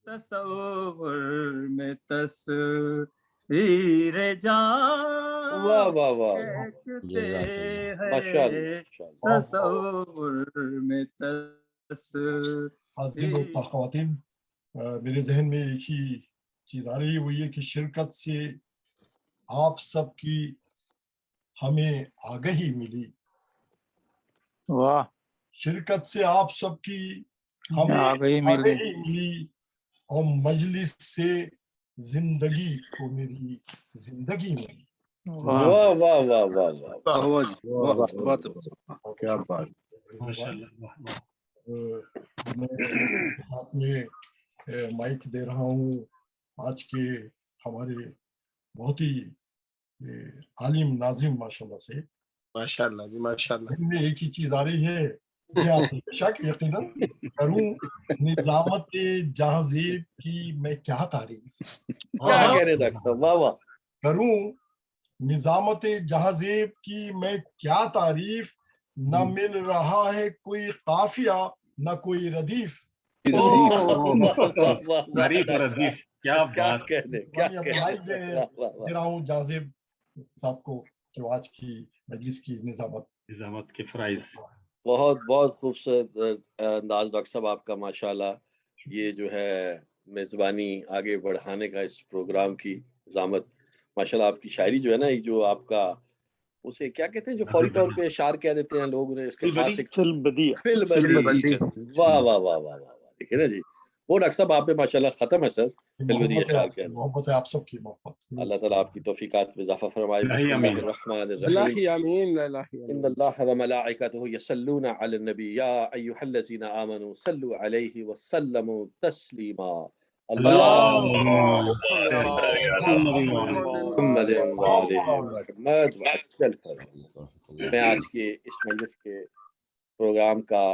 تصور میں تصویر جان واہ واہ واہ، کہتے ماشاء ہیں اللہ، تصور میں حاضرین و خواتین، میرے ذہن میں ایک ہی چیز آ رہی ہے، وہ یہ کہ شرکت سے آپ سب کی ہمیں آگہی ملی، واہ، شرکت سے آپ سب کی ہمیں آگہی ملی، آگہی ملی، اور مجلس سے زندگی کو میری زندگی ملی۔ واہ، واہ واہ واہ واہ واہ، کیا بات، میں ساتھ میں مائک دے رہا ہوں آج کے ہمارے بہت ہی عالم ناظم ماشاءاللہ سے۔ ماشاء اللہ جی، ماشاء اللہ۔ ان میں ایک ہی چیز آ رہی ہے، جی ہاں بے شک یقیناً کروں نظامت جہازیب کی میں کیا تعریف، کیا کہہ رہے ڈاکٹر صاحب، واہ واہ، کروں نظامت جہازیب کی میں کیا تعریف، نہ مل رہا ہے کوئی قافیہ نہ کوئی ردیف۔ تعریف اور ردیف، کیا بات، کہہ دے، کیا میں کہہ مائک دے، واہ واہ دے واہ، رہا ہوں جہازیب صاحب کو کہ وہ آج کی مجلس کی نظامت کے فرائض۔ بہت بہت خوبصورت انداز ڈاکٹر صاحب آپ کا، ماشاءاللہ۔ یہ جو ہے میزبانی آگے بڑھانے کا اس پروگرام کی نظامت، ماشاءاللہ آپ کی شاعری جو ہے نا، یہ جو آپ کا اسے کیا کہتے ہیں جو فوری طور پہ اشعار کہہ دیتے ہیں لوگ، انہیں اس کے خاص ایک فل بدیع، فل بدیع، واہ واہ واہ واہ واہ، دیکھیں نا جی، وہ ڈاکٹر صاحب آپ پہ ماشاءاللہ ختم ہے سر، فل بدیع اشعار کہنا۔ محبت ہے آپ سب کی محبت، اللہ تعالیٰ آپ کی توفیقات میں اضافہ فرمائے۔ بسم اللہ الرحمن الرحیم، الہی آمین، الہی ان آمین۔ اللہ وملائکتہ یصلون علی النبی یا ایھا الذین آمنوا صلوا علیہ وسلموا تسلیما، اللهم صل علی محمد وآل محمد وعجل فرجهم۔ میں آج کے اس مجلس کے پروگرام کا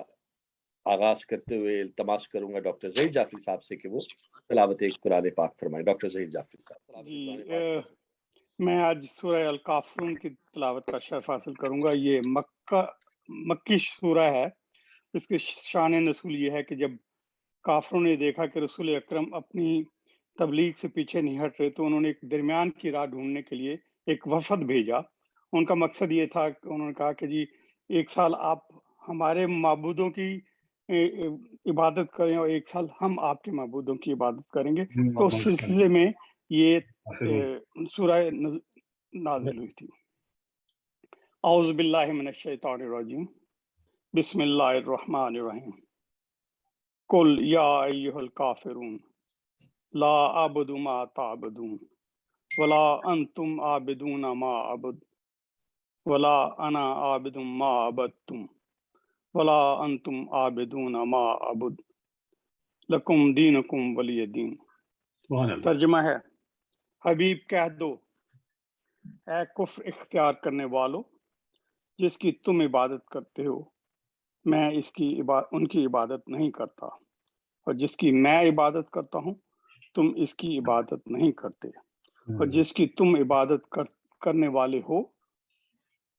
آغاز کرتے ہوئے التماس کروں گا ڈاکٹر ظہیر جعفری صاحب سے کہ وہ تلاوت قرآن پاک فرمائیں۔ ڈاکٹر ظہیر جعفری صاحب جی، میں آج سورہ الکافرون کی تلاوت کا شرف حاصل کروں گا۔ یہ مکی سورہ ہے۔ اس کے شان نزول یہ ہے کہ جب کافروں نے دیکھا کہ رسول اکرم اپنی تبلیغ سے پیچھے نہیں ہٹ رہے تو انہوں نے ایک درمیان کی راہ ڈھونڈنے کے لیے ایک وفد بھیجا۔ ان کا مقصد یہ تھا کہ انہوں نے کہا کہ جی 1 سال آپ ہمارے معبودوں کی عبادت کریں اور 1 سال ہم آپ کے معبودوں کی عبادت کریں گے۔ تو اس سلسلے میں یہ سورہ نازل ہوئی تھی۔ اعوذ باللہ من الشیطان الرجیم، بسم اللہ الرحمن الرحیم، قل یا ایھا الکافرون لا اعبد ما تعبدون ولا انتم عابدون ما اعبد ولا انا عابد ما عبدتم ولا انتم عابدون ما اعبد لکم دینکم ولی دین۔ ترجمہ ہے، حبیب کہہ دو اے کفر اختیار کرنے والو، جس کی تم عبادت کرتے ہو میں ان کی عبادت نہیں کرتا، اور جس کی میں عبادت کرتا ہوں تم اس کی عبادت نہیں کرتے، اور جس کی تم عبادت کرنے والے ہو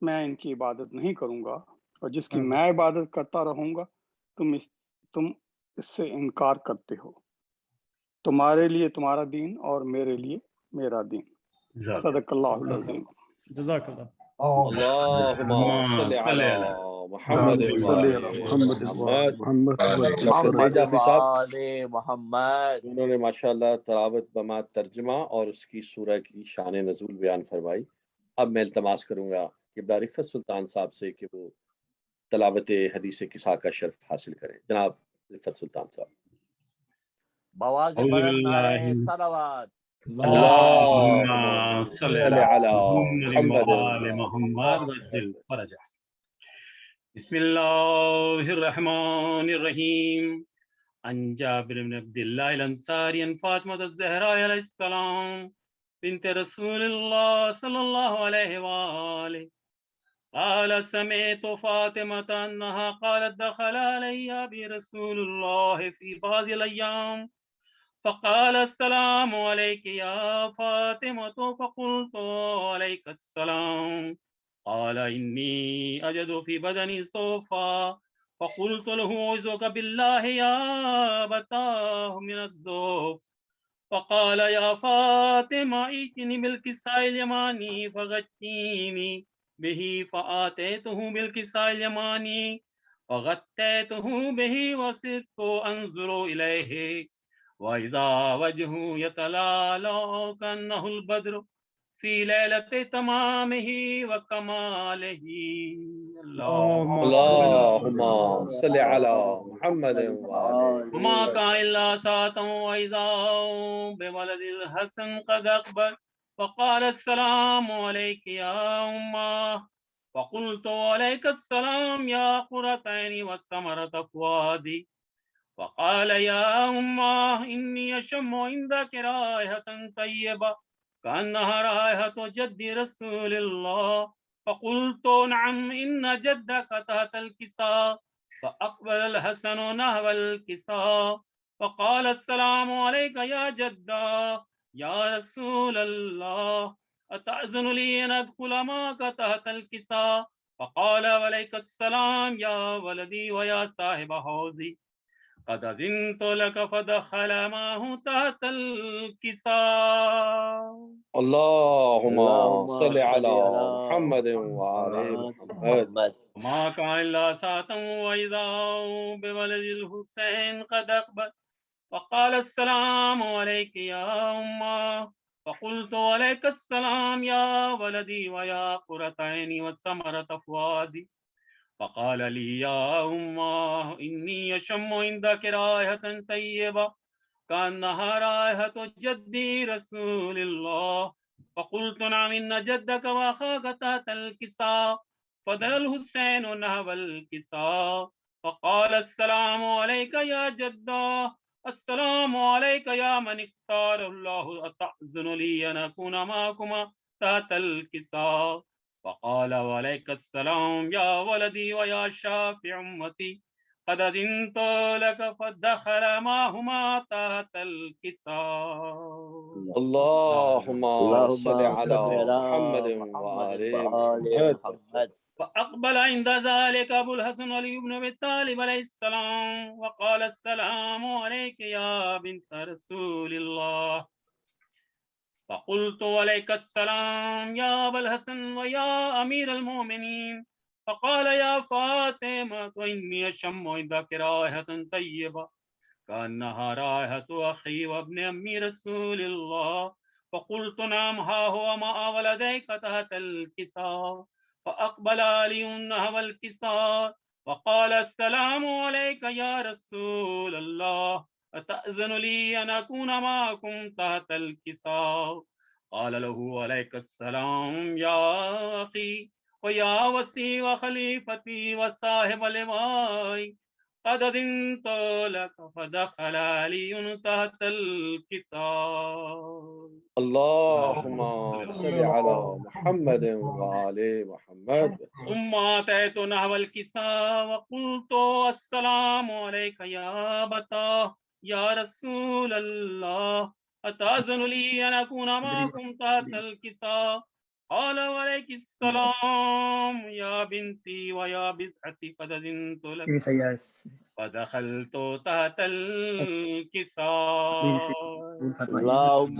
میں ان کی عبادت نہیں کروں گا، اور جس کی میں عبادت کرتا رہوں گا تم اس سے انکار کرتے ہو۔ تمہارے لیے تمہارا دین اور میرے لیے میرا دین۔ صدق اللہ العظیم۔ جزاک اللہ۔ اللہم صل علی محمد وآل محمد۔ ڈاکٹر ظہیر جعفری صاحب انہوں نے ماشاءاللہ تلاوت بما ترجمہ اور اس کی سورہ کی شان نزول بیان فرمائی۔ اب میں التماس کروں گا کہ رفعت سلطان صاحب سے کہ وہ تلاوت حدیث کسا کا شرف حاصل کریں۔ جناب رفعت سلطان صاحب۔ بواز بلند نعرہ صلوات۔ اللہم صل علی محمد محمد وعجل فرجہ۔ بسم اللہ الرحمن الرحیم۔ عن جابر بن عبد اللہ الانصاری عن فاطمہ الزہراء علیہ السلام بنت رسول اللہ صلی اللہ علیہ وآلہ قال سمعت فاطمة انها قالت دخل علی ابی رسول اللہ فی بعض الايام فقال السلام عليك يا فاطمة فقلت عليك السلام قال إني أجد في بدني صوفا فقلت له أعوذ بالله يا أبتاه من الذوق. فقال يا فاطمة ائتني بالكساء اليماني فغطيني به، فآتيته بالكساء اليماني فغطيته به وصرت أنظر إليه وإذا وجهه يتلالى كأنه البدر في ليلة تمامه وكماله. اللهم صل على محمد وآل وما محمد. كان إلا ساعة وإذا بولد الحسن قد أقبل فقال السلام عليك يا أمه. فقلت وعليك السلام يا قرة عيني والثمرة فؤادي. فقال يا أمه إني أشم عندك رائحة طيبة كأنها رائحة جد رسول الله. فقلت نعم إن جدك تحت الكساء. فأقبل الحسن نحو الكساء فقال السلام عليك يا جدا يا رسول الله، أتأذن لي أن أدخل معك تحت الكساء؟ فقال وعليك السلام يا ولدي ويا صاحب حوزي، قد أذنت لك فدخل معه تحت الكساء. اللهم صل على محمد وآل محمد. وما كان إلا ساعة وإذا بولد الحسين قد أقبل فقال السلام عليك يا أمه. فقلت وعليك السلام يا ولدي ويا قرة عيني والثمرة فؤادي. فقال لي يا أمه إني أشم عندك رائحة طيبة كأنها رائحة جدي رسول الله. فقلت نعم إن جدك وأخاك تحت الكساء. فدنا الحسين نحو الكساء فقال السلام عليك يا جدا، السلام عليك يا من اختار الله، أتأذن لي أن أكون معكما تحت الكساء؟ فقال وعليك السلام يا ولدي ويا شافع أمتي، قد أذنت لك فدخل معهما تحت الكساء. اللهم صل على محمد وآل محمد. فأقبل عند ذلك أبو الحسن علي بن أبي طالب عليه السلام وقال السلام عليك يا بنت رسول الله. فقلت وعليك السلام يا أبا الحسن ويا أمير المؤمنين. فقال يا فاطمة إني أشم عندك رائحة طيبة كأنها رائحة أخي وابن أمي رسول الله. فقلت نعم ها هو مع ولديك تحت الكساء. فأقبل علي نحو الكساء وقال السلام عليك يا رسول الله، أتأذن لي أن أكون معكم تحت الكساء؟ قال له عليك السلام يا أخي ويا وسي وخليفتي وصاحب لواي، قد أذنت لك فدخل علي تحت الكساء. اللهم صل على محمد وآل محمد. ثم أتيت نحو الكساء وقلت السلام عليك يا أبتاه يا رسول الله، أتأذن لي أن أكون معكم تحت الكساء؟ قال وعليك السلام يا بنتي ويا بضعتي، قد أذنت لك فدخلت تحت الكساء. اللهم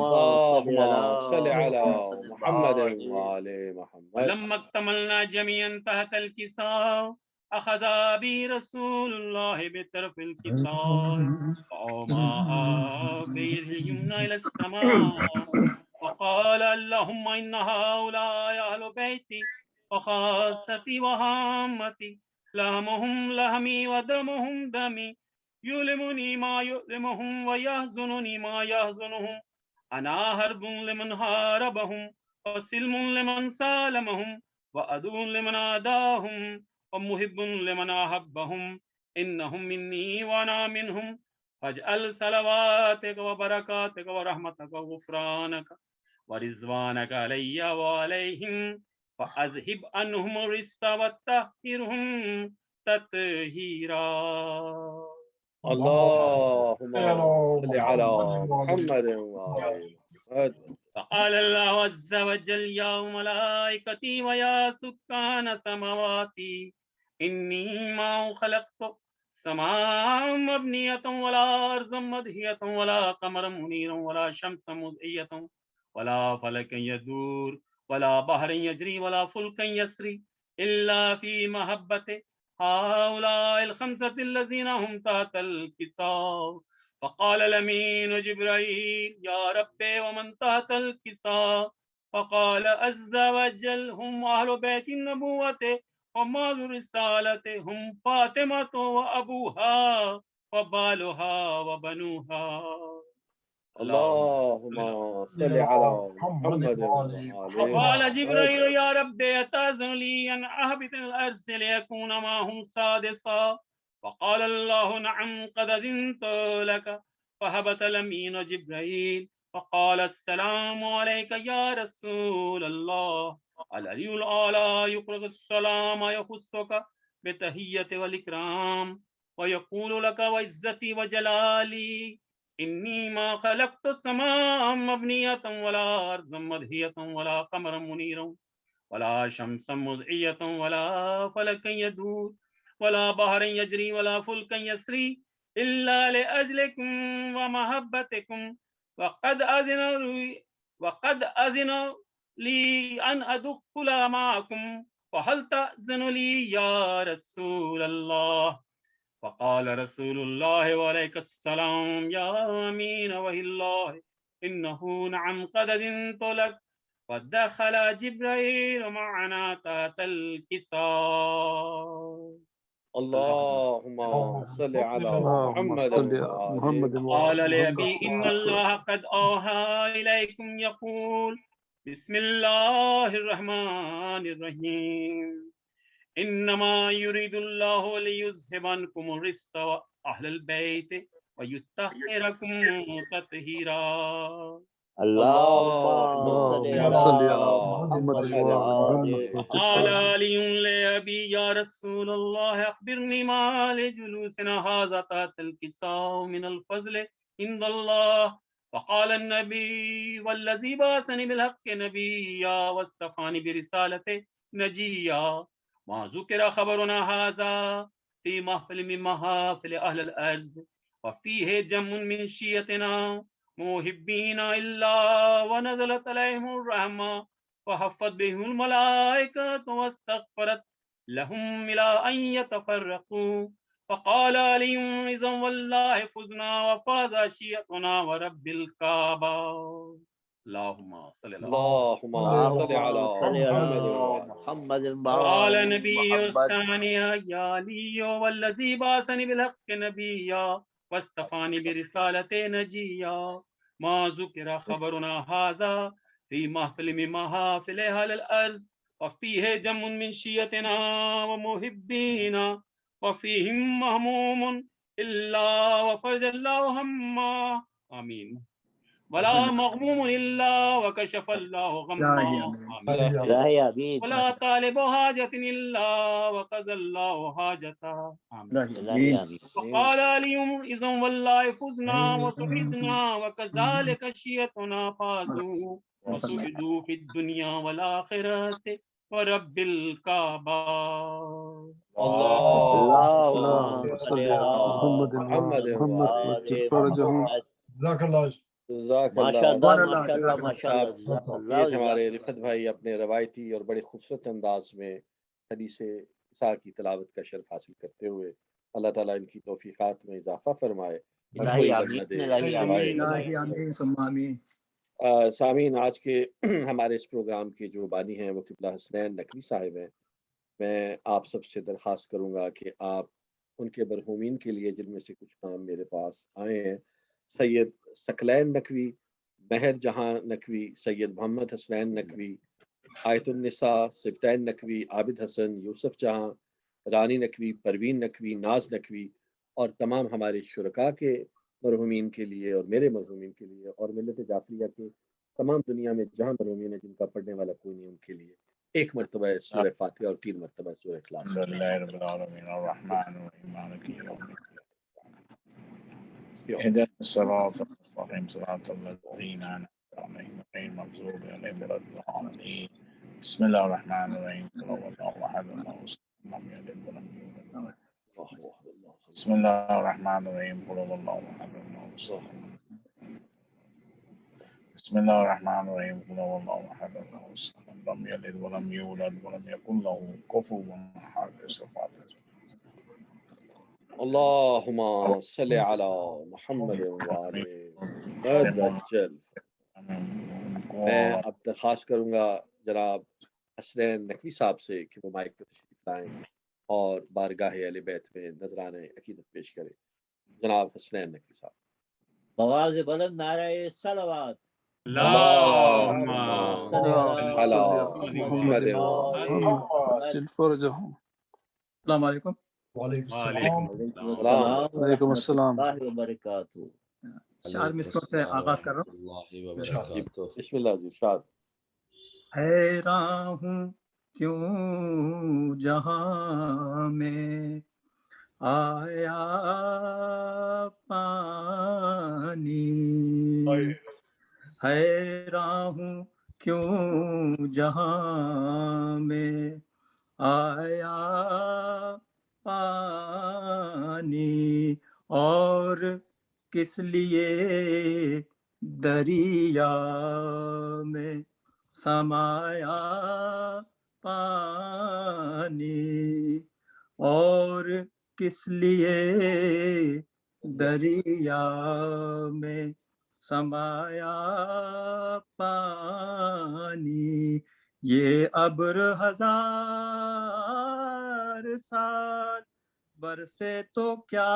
صل على محمد وآل محمد. لما اكتملنا جميعا تحت الكساء أخذ بي رسول الله بطرف الكساء فأومأ بيده اليمنى إلى السماء وقال اللهم إن هؤلاء أهل بيتي وخاصتي وهامتي، لحمهم لحمي ودمهم دمي، يؤلمني ما يؤلمهم ويحزنني ما يحزنهم، أنا حرب لمن حاربهم وسلم لمن سالمهم وعدو لمن عاداهم ومحب لمن أحبهم، إنهم مني وأنا منهم، فاجعل صلواتك وبركاتك ورحمتك وغفرانك ورضوانك علي وعليهم، فأذهب عنهم الرجس وطهرهم تطهيرا. اللهم صل على محمد وآل محمد. فقال الله عز وجل يا ملائكتي ويا سكان سماواتي إني ما خلقت سماء مبنية ولا أرضا مدهية ولا قمرا منيرا ولا شمسا مضية ولا فلكا يدور ولا بحر يجري ولا فلكا يسري إلا في محبة هؤلاء الخمسة الذين هم تحت الكساء. فقال الأمين جبرائيل يا ربي ومن تحت الكساء؟ فقال عز وجل هم أهل بيت النبوة ومال الرسالة هم فاطمة وأبوها وبالها وبنوها. اللهم صل على محمد وعلى وقال جبرائيل يا ربي أتأذن لي أن أهبط الأرض ليكون معهم سادسا؟ فقال الله نعم قد أذنت لك. فهبط الأمين جبرائيل فقال السلام عليك يا رسول الله. العلي الأعلى يقرأ السلام يخصك بتحية والإكرام ويقول لك وعزتي وجلالي إني ما خلقت السماء مبنية ولا أرضا مدهية ولا قمرا منيرا ولا شمسا مضية ولا فلكا يدور ولا بحر يجري ولا فلكا يسري إلا لأجلكم ومحبتكم وقد أذن لي أن أدخل معكم فهل تأذن لي يا رسول الله؟ فقال رسول الله وعليك السلام يا أمين وهي الله إنه نعم قد أذنت لك. فدخل جبرائيل معنا تحت الكساء. اللهم صل على محمد وعلى قال لأبي إن الله قد أوحى إليكم يقول بسم الله الرحمن الرحيم إنما يريد الله ليذهب عنكم الرجس وأهل البيت ويطهركم تطهيرا. اللهم صل على محمد وعلى قال علي لأبي يا رسول الله أخبرني ما لجلوسنا هذا تحت الكساء من الفضل عند الله. فقال النبي والذي بعثني بالحق نبيا واصطفاني برسالته نجيا ما ذكر خبرنا هذا في محفل من محافل أهل الأرض وفيه جم من شيتنا محبين إلا ونزلت عليهم الرحمة وحفت بهم الملائكة واستغفرت لهم إلى أن يتفرقوا. فقال علي إذا والله فزنا وفاز شيعتنا ورب الكعبة. اللهم صل على محمد. قال النبي الثاني يا علي والذي بعثني بالحق نبيا واصطفاني برسالته نجيا ما ذكر خبرنا هذا في محفل من محافل أهل الأرض وفيه جم من شيتنا ومحبين وفيهم مهموم إلا وفرج الله همه آمين ولا مغموم إلا وكشف الله غمه آمين ولا طالب حاجة إلا وقضى الله حاجته آمين. وقال علي إذا والله فزنا وسعدنا وكذلك شيعتنا فازوا وسعدوا في الدنيا والآخرة ورب الكعبة. اللهم صل على محمد جزاک اللہ یہ ہمارے رفت بھائی اپنے روایتی اور بڑے خوبصورت انداز میں حدیث عیسیٰ کی تلاوت کا شرف حاصل کرتے ہوئے اللہ تعالیٰ ان کی توفیقات میں اضافہ فرمائے. سامعین آج کے ہمارے اس پروگرام کے جو بانی ہیں وہ قبلہ حسنین نقوی صاحب ہیں. میں آپ سب سے درخواست کروں گا کہ آپ ان کے مرحومین کے لیے جن میں سے کچھ نام میرے پاس آئے ہیں سید ثقلین نقوی، مہر جہاں نقوی، سید محمد حسنین نقوی، آیت النساء، صفتین نقوی، عابد حسن، یوسف جہاں، رانی نقوی، پروین نقوی، ناز نقوی اور تمام ہمارے شرکاء کے مرحومین کے لیے اور میرے مرحومین کے لیے اور ملت جعفریہ کے تمام دنیا میں جہاں مرحومین ہیں جن کا پڑھنے والا کوئی نہیں ان کے لیے ایک مرتبہ سورہ فاتحہ اور 3 مرتبہ سورہ اخلاص. اهدنا الصراط المستقيم صراط الذين أنعمت عليهم غير المغضوب عليهم ولا الضالين. بسم الله الرحمن الرحيم. قل هو الله أحد الله الصمد لم يلد ولم يولد. بسم الله الرحمن الرحيم قل هو الله احد الله الصمد. بسم الله الرحمن الرحيم قل هو الله احد الله الصمد لم يلد ولم يولد ولم يكن له كفوا احد. اللهم صل على محمد وآل محمد. میں اب درخواست کروں گا جناب حسنین نقوی صاحب سے کہ وہ مائک پہ تشریف لائیں اور بارگاہ اہل بیت میں نذرانہ عقیدت پیش کریں. جناب حسنین نقوی صاحب. بواز بلند نعرہ صلوات. اللهم صل على محمد السلام علیکم. وعلیکم السلام وعلیکم السلام اللہ وبرکاتہ. چار مصروں سے آغاز کر رہا ہوں. بسم اللہ جی ارشاد. حیران ہوں کیوں جہاں میں آیا پانی. حیران ہوں کیوں جہاں میں آیا پانی اور کس لیے دریا میں سمایا پانی اور کس لیے دریا میں سمایا پانی. یہ ابر ہزار سال برسے تو کیا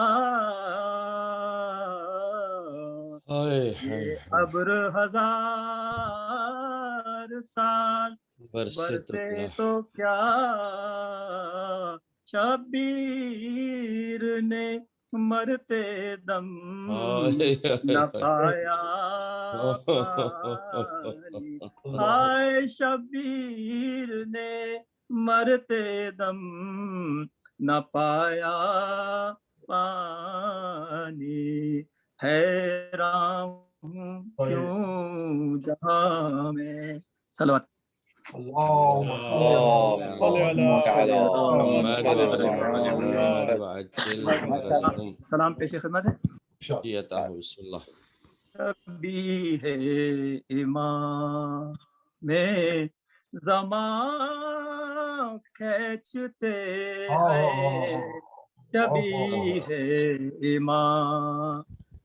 یہ ابر ہزار سال برسے تو کیا شبیر نے مرتے دم نہ پایا پانی. ہائے شبیر نے مرتے دم نہ پایا پانی. حیران ہوں کیوں جہاں میں. صلوات. سلام پیش خدمت ہے. کبھی ہے امام میں زمان کھینچتے ہیں. کبھی ہے امام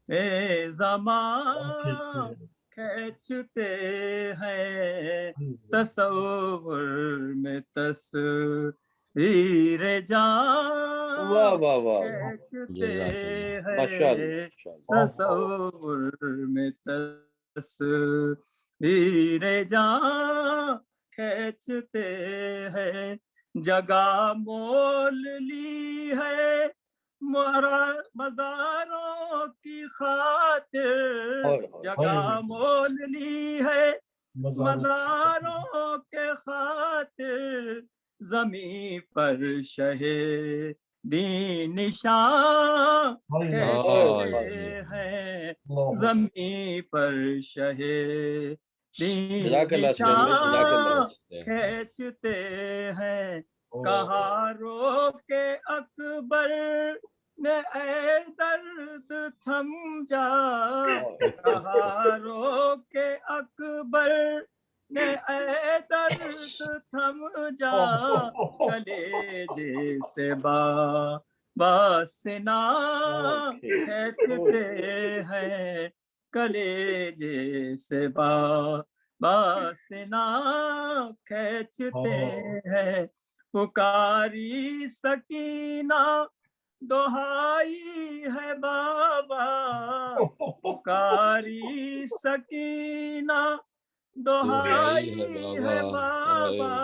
میں زمان کھینچتے ہیں. تصور میں تصویر جان کھینچتے ہیں. تصور میں تصویر جان کھینچتے ہیں. جگہ مول لی ہے مزاروں کی خاطر. جگہ مول لی ہے مزاروں کے خاطر. زمین پر شہیدی نشان کھینچتے ہیں. زمین پر شہیدی نشان کھینچتے ہیں. کہا رو کے اکبر نے اے درد تھم جا. کہا رو کے اکبر نے اے درد تھم جا. کلیجے سے باسنا کھینچتے ہیں. کلیجے سے باسنا کھینچتے ہیں. پکاری سکینہ دہائی ہے بابا. پکاری سکینہ دہائی ہے بابا.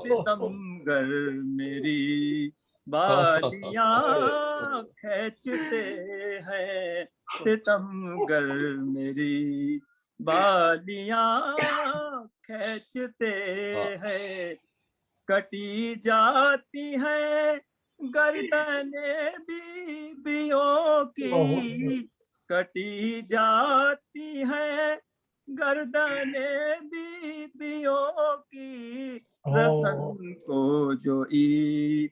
ستمگر میری بالیاں کھینچتے ہیں. ستمگر میری بالیاں کھینچتے ہیں. کٹی جاتی ہیں گردنیں بیویوں کی. کٹی جاتی ہیں گردنیں بیویوں کی. رسن کو جو عید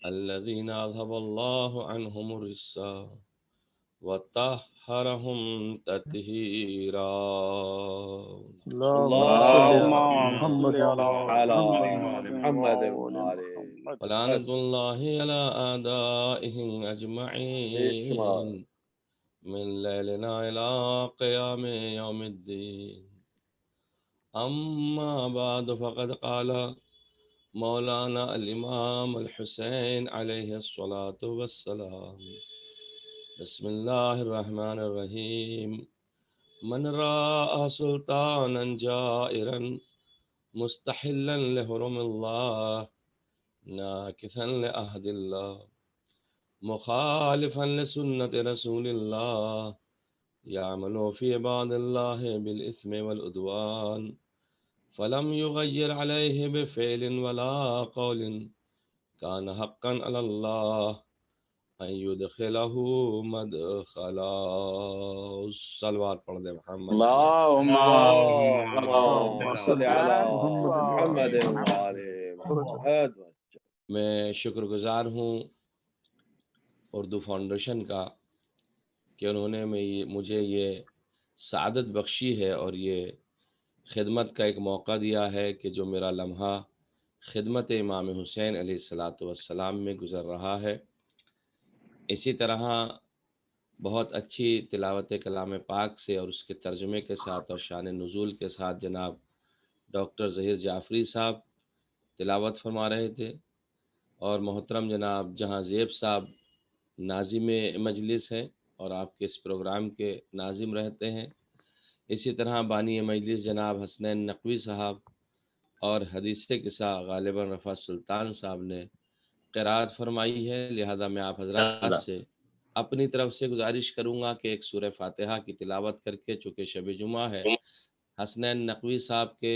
الذين أذهب الله عنهم الرجس وطهرهم تطهيرا. اللهم اللهم صل على على محمد محمد وآل وآل محمد. ولعنة الله على أعدائهم أجمعين من ليلنا إلى قيام يوم الدين. أما بعد فقد قال مولانا الإمام الحسين عليه الصلاة والسلام: بسم الله الرحمن الرحيم. من رأى سلطانا جائرا مستحلا لحرم الله ناكثا لعهد الله مخالفا لسنة رسول الله يعمل في عباد الله بالإثم والعدوان فلم يغير عليه بفعل ولا قول كان حقا على الله أن يدخله مدخلا. صلوات پڑھ دے محمد. اللهم صل على محمد وآل محمد. میں شکر گزار ہوں اردو فاؤنڈیشن کا کہ انہوں نے مجھے یہ سعادت بخشی ہے اور یہ خدمت کا ایک موقع دیا ہے کہ جو میرا لمحہ خدمت امام حسین علیہ الصلاۃ والسلام میں گزر رہا ہے. اسی طرح بہت اچھی تلاوت کلام پاک سے اور اس کے ترجمے کے ساتھ اور شان نزول کے ساتھ جناب ڈاکٹر ظہیر جعفری صاحب تلاوت فرما رہے تھے اور محترم جناب جہاں زیب صاحب ناظم مجلس ہیں اور آپ کے اس پروگرام کے ناظم رہتے ہیں. اسی طرح بانی مجلس جناب حسنین نقوی صاحب اور حدیث قصہ غالباً رفع سلطان صاحب نے قرات فرمائی ہے. لہذا میں آپ حضرات سے اپنی طرف سے گزارش کروں گا کہ ایک سورہ فاتحہ کی تلاوت کر کے، چونکہ شب جمعہ ہے، حسنین نقوی صاحب کے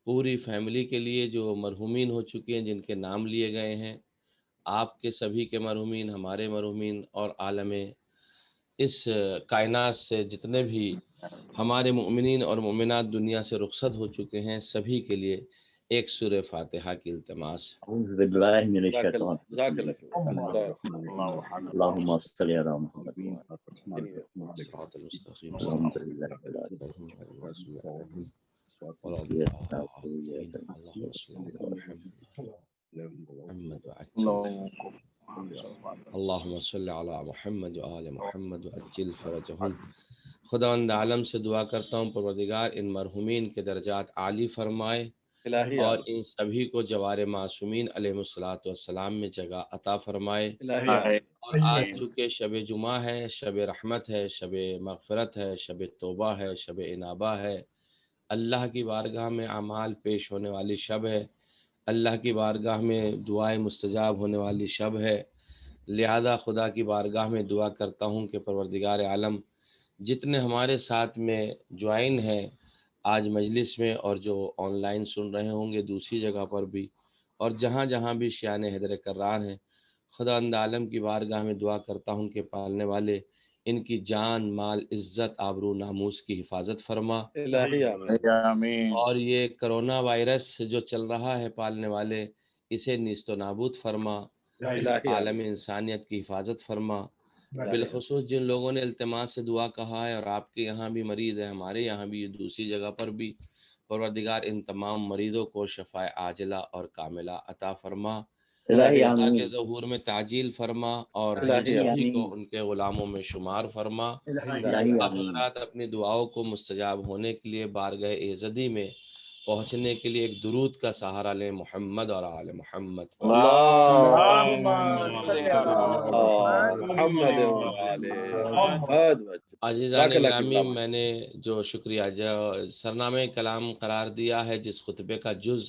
پوری فیملی کے لیے جو مرحومین ہو چکے ہیں، جن کے نام لیے گئے ہیں، آپ کے سبھی کے مرحومین، ہمارے مرحومین اور عالم اس کائنات سے جتنے بھی ہمارے مؤمنین اور مؤمنات دنیا سے رخصت ہو چکے ہیں، سبھی کے لیے ایک سورہ فاتحہ کی التماس. اعوذ باللہ من الشیطان اللہم صلی علی محمد صراط المستقیم الحمد للہ اللہم صلی علی محمد و آل محمد وعجل فرجہم. خداوند عالم سے دعا کرتا ہوں پروردگار ان مرحومین کے درجات عالی فرمائے اور ان سبھی کو جوار معصومین علیہ الصلوۃ والسلام میں جگہ عطا فرمائے. اور آج چونکہ شب جمعہ ہے، شب رحمت ہے، شب مغفرت ہے، شب توبہ ہے، شب انابہ ہے، اللہ کی بارگاہ میں اعمال پیش ہونے والی شب ہے، اللہ کی بارگاہ میں دعائیں مستجاب ہونے والی شب ہے. لہذا خدا کی بارگاہ میں دعا کرتا ہوں کہ پروردگار عالم جتنے ہمارے ساتھ میں جوائن ہیں آج مجلس میں اور جو آن لائن سن رہے ہوں گے دوسری جگہ پر بھی اور جہاں جہاں بھی شیان حیدر کرار ہیں، خدا اند عالم کی بارگاہ میں دعا کرتا ہوں کہ پالنے والے ان کی جان، مال، عزت، آبرو، ناموس کی حفاظت فرما. اور یہ کرونا وائرس جو چل رہا ہے پالنے والے اسے نیست و نابود فرما. عالم انسانیت کی حفاظت فرما. بالخصوص جن لوگوں نے التماس سے دعا کہا ہے اور آپ کے یہاں بھی مریض ہے، ہمارے یہاں بھی، دوسری جگہ پر بھی، پروردگار ان تمام مریضوں کو شفاء عاجلہ اور کاملہ عطا فرما. اللہ کے ظہور میں تعجیل فرما اور ہم سبھی کو ان کے غلاموں میں شمار فرما. آپ حضرات اپنی دعاؤں کو مستجاب ہونے کے لیے بارگاہ ایزدی میں پہنچنے کے لیے ایک درود کا سہارا لیں. محمد اور آل محمد. عزیزان گرامی، میں نے جو شکریہ سرنامہ کلام قرار دیا ہے جس خطبے کا جز،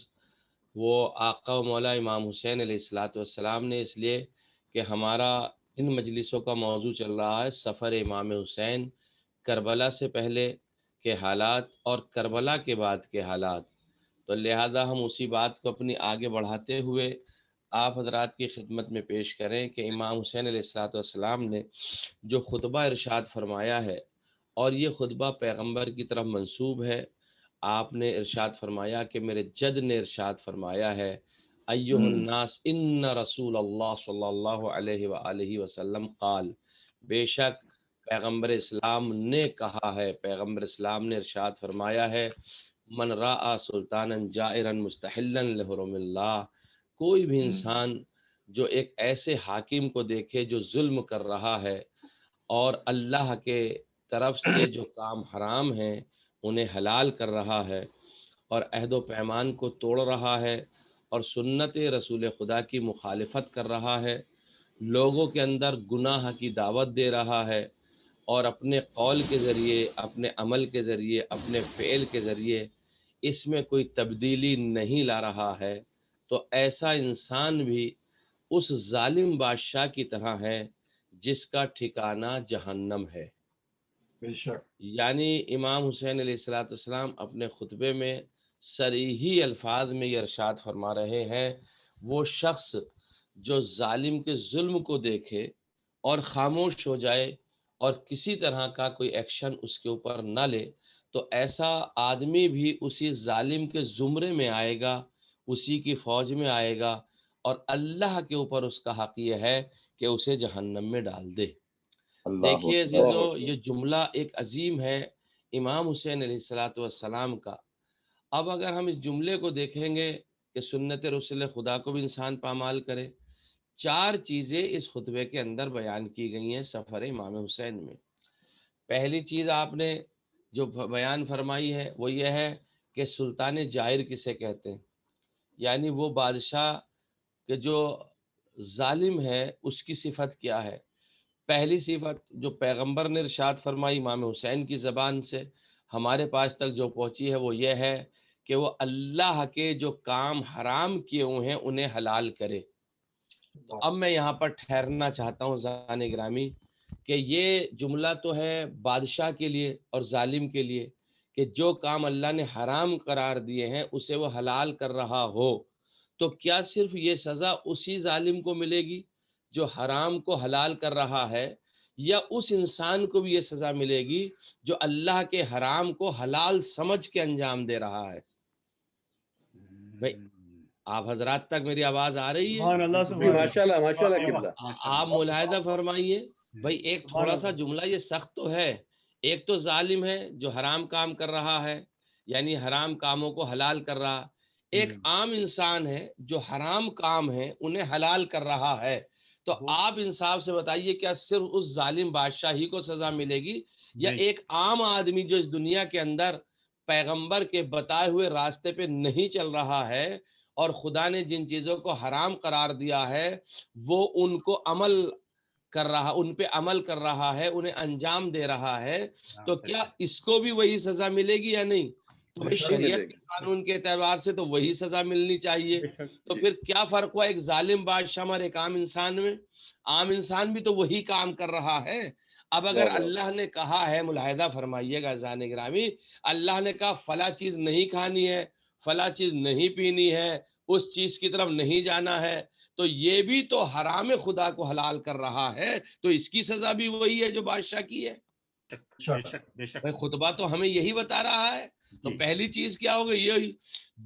وہ آقا و مولا امام حسین علیہ الصلوۃ والسلام نے، اس لیے کہ ہمارا ان مجلسوں کا موضوع چل رہا ہے سفر امام حسین، کربلا سے پہلے کے حالات اور کربلا کے بعد کے حالات. تو لہذا ہم اسی بات کو اپنی آگے بڑھاتے ہوئے آپ حضرات کی خدمت میں پیش کریں کہ امام حسین علیہ الصلوۃ والسلام نے جو خطبہ ارشاد فرمایا ہے اور یہ خطبہ پیغمبر کی طرف منسوب ہے. آپ نے ارشاد فرمایا کہ میرے جد نے ارشاد فرمایا ہے ایھا الناس ان رسول اللہ صلی اللہ علیہ وآلہ وسلم قال، بے شک پیغمبر اسلام نے کہا ہے، پیغمبر اسلام نے ارشاد فرمایا ہے من راء سلطانا جائرا مستحلا لحرم اللہ، کوئی بھی انسان جو ایک ایسے حاکم کو دیکھے جو ظلم کر رہا ہے اور اللہ کے طرف سے جو کام حرام ہیں انہیں حلال کر رہا ہے اور عہد و پیمان کو توڑ رہا ہے اور سنت رسول خدا کی مخالفت کر رہا ہے، لوگوں کے اندر گناہ کی دعوت دے رہا ہے اور اپنے قول کے ذریعے، اپنے عمل کے ذریعے، اپنے فعل کے ذریعے اس میں کوئی تبدیلی نہیں لا رہا ہے، تو ایسا انسان بھی اس ظالم بادشاہ کی طرح ہے جس کا ٹھکانہ جہنم ہے۔ بے شک یعنی امام حسین علیہ الصلوۃ والسلام اپنے خطبے میں صریحی الفاظ میں یہ ارشاد فرما رہے ہیں، وہ شخص جو ظالم کے ظلم کو دیکھے اور خاموش ہو جائے اور کسی طرح کا کوئی ایکشن اس کے اوپر نہ لے، تو ایسا آدمی بھی اسی ظالم کے زمرے میں آئے گا، اسی کی فوج میں آئے گا، اور اللہ کے اوپر اس کا حق یہ ہے کہ اسے جہنم میں ڈال دے۔ دیکھیے عزیزو، یہ جملہ ایک عظیم ہے امام حسین علیہ الصلوۃ والسلام کا۔ اب اگر ہم اس جملے کو دیکھیں گے کہ سنت رسول خدا کو بھی انسان پامال کرے، 4 چیزیں اس خطبے کے اندر بیان کی گئی ہیں سفر امام حسین میں۔ پہلی چیز آپ نے جو بیان فرمائی ہے وہ یہ ہے کہ سلطان جائر کسے کہتے ہیں، یعنی وہ بادشاہ کہ جو ظالم ہے اس کی صفت کیا ہے۔ پہلی صفت جو پیغمبر نے ارشاد فرمائی امام حسین کی زبان سے ہمارے پاس تک جو پہنچی ہے وہ یہ ہے کہ وہ اللہ کے جو کام حرام کیے ہوئے ہیں انہیں حلال کرے۔ تو اب میں یہاں پر ٹھہرنا چاہتا ہوں ذہن گرامی کہ یہ جملہ تو ہے بادشاہ کے لیے اور ظالم کے لیے کہ جو کام اللہ نے حرام قرار دیے ہیں اسے وہ حلال کر رہا ہو، تو کیا صرف یہ سزا اسی ظالم کو ملے گی جو حرام کو حلال کر رہا ہے، یا اس انسان کو بھی یہ سزا ملے گی جو اللہ کے حرام کو حلال سمجھ کے انجام دے رہا ہے؟ بھائی آپ حضرات تک میری آواز آ رہی ہے؟ ماشاءاللہ ماشاءاللہ قبلہ، آپ ملاحظہ فرمائیے بھائی، ایک تھوڑا سا جملہ یہ سخت تو ہے، ایک تو ظالم ہے جو حرام کام کر رہا ہے، یعنی حرام کاموں کو حلال کر رہا، ایک عام انسان ہے جو حرام کام ہے انہیں حلال کر رہا ہے۔ تو آپ انصاف سے بتائیے کیا صرف اس ظالم بادشاہ ہی کو سزا ملے گی، یا ایک عام آدمی جو اس دنیا کے اندر پیغمبر کے بتائے ہوئے راستے پہ نہیں چل رہا ہے اور خدا نے جن چیزوں کو حرام قرار دیا ہے وہ ان کو عمل کر رہا، ان پہ عمل کر رہا ہے، انہیں انجام دے رہا ہے، تو کیا اس کو بھی وہی سزا ملے گی یا نہیں؟ تو شریعت کے قانون کے اعتبار سے تو وہی سزا ملنی چاہیے۔ تو پھر کیا فرق ہوا ایک ظالم بادشاہ اور ایک عام انسان میں؟ عام انسان بھی تو وہی کام کر رہا ہے۔ اب اگر اللہ نے کہا ہے، ملاحظہ فرمائیے گا عزیزان گرامی، اللہ نے کہا فلاں چیز نہیں کھانی ہے، فلاں چیز نہیں پینی ہے، اس چیز کی طرف نہیں جانا ہے، تو یہ بھی تو حرام خدا کو حلال کر رہا ہے، تو اس کی سزا بھی وہی ہے جو بادشاہ کی ہے۔ بھائی خطبہ تو ہمیں یہی بتا رہا ہے۔ تو پہلی چیز کیا ہوگی یہی۔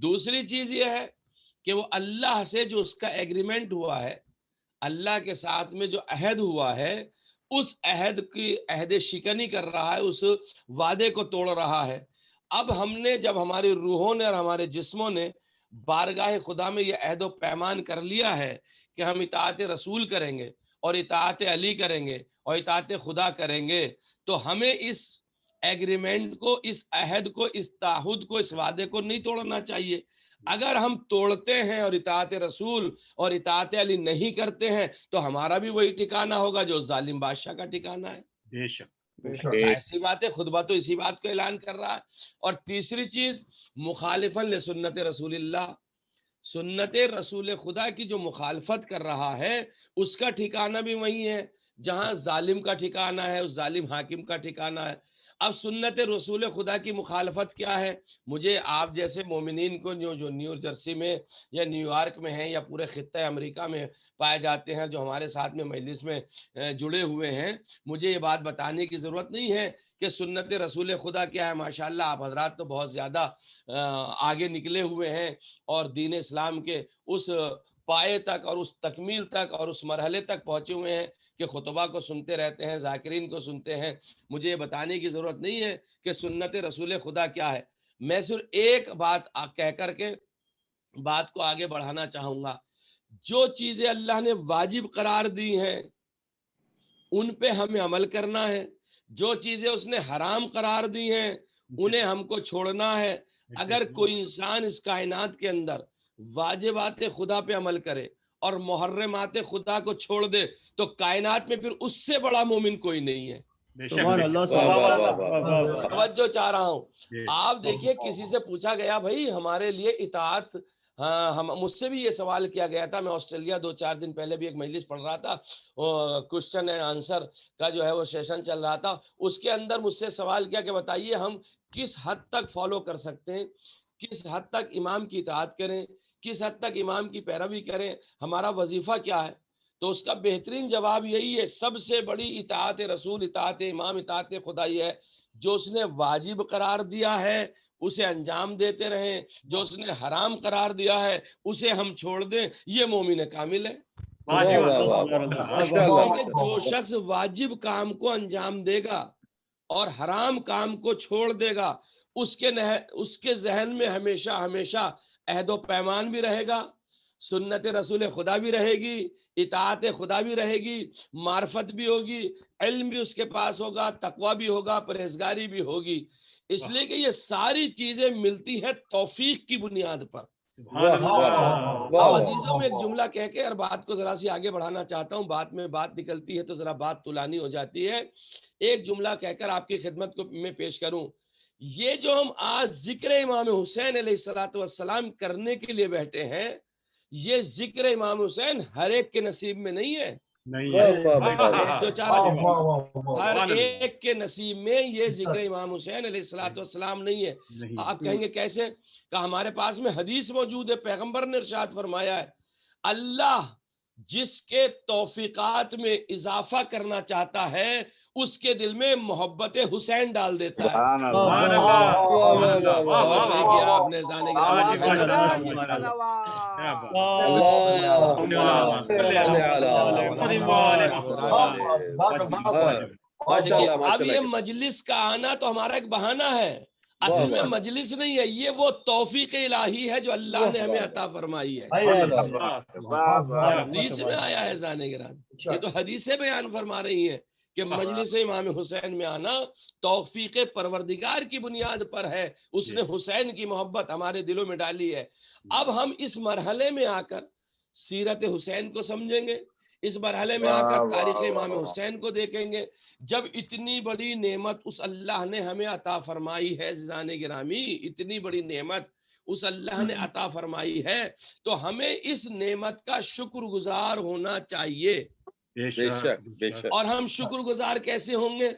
دوسری چیز یہ ہے کہ وہ اللہ سے جو اس کا ایگریمنٹ ہوا ہے، اللہ کے ساتھ میں جو عہد ہوا ہے، اس عہد کی عہد شکنی کر رہا ہے، اس وعدے کو توڑ رہا ہے۔ اب ہم نے جب ہماری روحوں نے اور ہمارے جسموں نے بارگاہ خدا میں یہ عہد و پیمان کر لیا ہے کہ ہم اطاعت رسول کریں گے اور اطاعت علی کریں گے اور اطاعت خدا کریں گے، تو ہمیں اس ایگریمنٹ کو، اس عہد کو، اس تعہد کو، اس وعدے کو نہیں توڑنا چاہیے۔ اگر ہم توڑتے ہیں اور اطاعت رسول اور اطاعت علی نہیں کرتے ہیں تو ہمارا بھی وہی ٹھکانہ ہوگا جو ظالم بادشاہ کا ٹھکانہ ہے۔ بے شک ایسی بات ہے، خطبہ تو اسی بات کو اعلان کر رہا ہے۔ اور تیسری چیز مخالفاً لسنت رسول اللہ، سنت رسول خدا کی جو مخالفت کر رہا ہے اس کا ٹھکانہ بھی وہی ہے جہاں ظالم کا ٹھکانہ ہے، اس ظالم حاکم کا ٹھکانہ ہے۔ اب سنت رسول خدا کی مخالفت کیا ہے؟ مجھے آپ جیسے مومنین کو جو نیو جرسی میں یا نیو یارک میں ہیں یا پورے خطہ امریکہ میں پائے جاتے ہیں، جو ہمارے ساتھ میں مجلس میں جڑے ہوئے ہیں، مجھے یہ بات بتانے کی ضرورت نہیں ہے کہ سنت رسول خدا کیا ہے۔ ماشاءاللہ آپ حضرات تو بہت زیادہ آگے نکلے ہوئے ہیں اور دین اسلام کے اس پائے تک اور اس تکمیل تک اور اس مرحلے تک پہنچے ہوئے ہیں کہ خطبہ کو سنتے رہتے ہیں، ذاکرین کو سنتے ہیں۔ مجھے یہ بتانے کی ضرورت نہیں ہے کہ سنت رسول خدا کیا ہے، میں صرف ایک بات کہہ کر کے بات کو آگے بڑھانا چاہوں گا۔ جو چیزیں اللہ نے واجب قرار دی ہیں ان پہ ہمیں عمل کرنا ہے، جو چیزیں اس نے حرام قرار دی ہیں انہیں ہم کو چھوڑنا ہے۔ اگر کوئی انسان اس کائنات کے اندر واجبات خدا پہ عمل کرے اور محرمات خدا کو چھوڑ دے تو کائنات میں پھر اس سے بڑا مومن کوئی نہیں ہے۔ سبحان اللہ، سبحان اللہ۔ توجہ چاہ رہا ہوں۔ آپ دیکھیے کسی سے پوچھا گیا بھائی ہمارے لیے اطاعت، مجھ سے بھی یہ سوال کیا گیا تھا، میں آسٹریلیا 2-4 دن پہلے بھی ایک مجلس پڑھ رہا تھا، کوشچن اینڈ آنسر کا جو ہے وہ سیشن چل رہا تھا، اس کے اندر مجھ سے سوال کیا کہ بتائیے ہم کس حد تک فالو کر سکتے ہیں، کس حد تک امام کی اطاعت کریں، کس حد تک امام کی پیروی کریں، ہمارا وظیفہ کیا ہے؟ تو اس کا بہترین جواب یہی ہے، سب سے بڑی اطاعت رسول، اطاعت امام، اطاعت خدا یہ ہے جو اس نے واجب قرار دیا ہے اسے انجام دیتے رہیں، جو اس نے حرام قرار دیا ہے اسے ہم چھوڑ دیں، یہ مومن کامل ہے۔ جو شخص واجب کام کو انجام دے گا اور حرام کام کو چھوڑ دے گا اس کے ذہن میں ہمیشہ ہمیشہ عہد و پیمان بھی رہے گا، سنت رسول خدا بھی رہے گی، اطاعت خدا بھی رہے گی، معرفت بھی ہوگی، علم بھی اس کے پاس ہوگا، تقوی بھی ہوگا، پرہیزگاری بھی ہوگی۔ اس لیے کہ یہ ساری چیزیں ملتی ہے توفیق کی بنیاد پر۔ عزیزوں میں ایک جملہ کہہ کے اور بات کو ذرا سی آگے بڑھانا چاہتا ہوں، بات میں بات نکلتی ہے تو ذرا بات طولانی ہو جاتی ہے۔ ایک جملہ کہہ کر آپ کی خدمت کو میں پیش کروں، یہ جو ہم آج ذکر امام حسین علیہ السلام کرنے کے لیے بیٹھے ہیں، یہ ذکر امام حسین ہر ایک کے نصیب میں نہیں ہے، ہر ایک کے نصیب میں یہ ذکر امام حسین علیہ السلام نہیں ہے۔ آپ کہیں گے کیسے؟ کہ ہمارے پاس میں حدیث موجود ہے، پیغمبر نے ارشاد فرمایا ہے اللہ جس کے توفیقات میں اضافہ کرنا چاہتا ہے اس کے دل میں محبت حسین ڈال دیتا ہے۔ آپ نے اب یہ مجلس کا آنا تو ہمارا ایک بہانہ ہے، اصل میں مجلس نہیں ہے، یہ وہ توفیق الہی ہے جو اللہ نے ہمیں عطا فرمائی ہے۔ حدیث میں آیا ہے زانے گرام، یہ تو حدیثیں بیان فرما رہی ہیں کہ مجلس امام حسین میں آنا توفیق پروردگار کی بنیاد پر ہے، اس نے حسین کی محبت ہمارے دلوں میں ڈالی ہے۔ اب ہم اس مرحلے میں آ کر سیرت حسین کو سمجھیں گے، اس مرحلے میں آ کر تاریخ امام حسین کو دیکھیں گے۔ جب اتنی بڑی نعمت اس اللہ نے ہمیں عطا فرمائی ہے عزیزان گرامی، اتنی بڑی نعمت اس اللہ نے عطا فرمائی ہے تو ہمیں اس نعمت کا شکر گزار ہونا چاہیے۔ بے شک بے شک۔ اور ہم شکر گزار کیسے ہوں گے؟